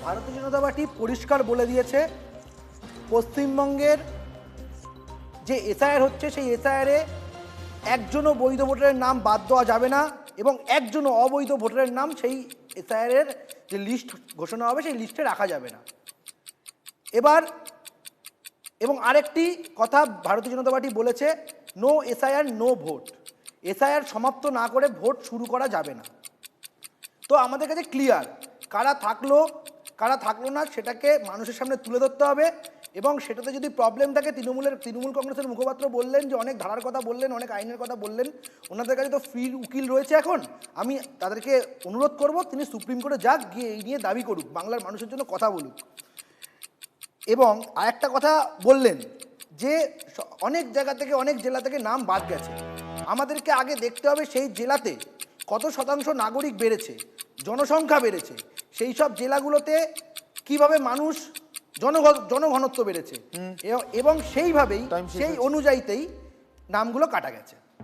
ভারতীয় জনতা পার্টি পরিষ্কার বলে দিয়েছে পশ্চিমবঙ্গের যে এসআইআর হচ্ছে সেই এসআইআরে একজনও বৈধ ভোটারের নাম বাদ দেওয়া যাবে না এবং একজনও অবৈধ ভোটারের নাম সেই এসআইআরের যে লিস্ট ঘোষণা হবে সেই লিস্টে রাখা যাবে না। এবার এবং আরেকটি কথা ভারতীয় জনতা পার্টি বলেছে, no SIR no vote. SIR সমাপ্ত না করে ভোট শুরু করা যাবে না। তো আমাদের কাছে ক্লিয়ার কারা থাকলো না সেটাকে মানুষের সামনে তুলে ধরতে হবে এবং সেটাতে যদি প্রবলেম থাকে তৃণমূল কংগ্রেসের মুখপাত্র বললেন যে অনেক ধারার কথা বললেন, অনেক আইনের কথা বললেন, ওনাদের কাছে তো ফ্রি উকিল রয়েছে। এখন আমি তাদেরকে অনুরোধ করব তিনি সুপ্রিম কোর্টে যাক, গিয়ে এই নিয়ে দাবি করুক, বাংলার মানুষের জন্য কথা বলুক। এবং আরেকটা কথা বললেন যে অনেক জায়গা থেকে অনেক জেলা থেকে নাম বাদ গেছে। আমাদেরকে আগে দেখতে হবে সেই জেলাতে কত শতাংশ নাগরিক বেড়েছে, জনসংখ্যা বেড়েছে, সেই সব জেলাগুলোতে কিভাবে মানুষ জনঘনত্ব বেড়েছে এবং সেইভাবেই সেই অনুযায়ীতেই নামগুলো কাটা গেছে।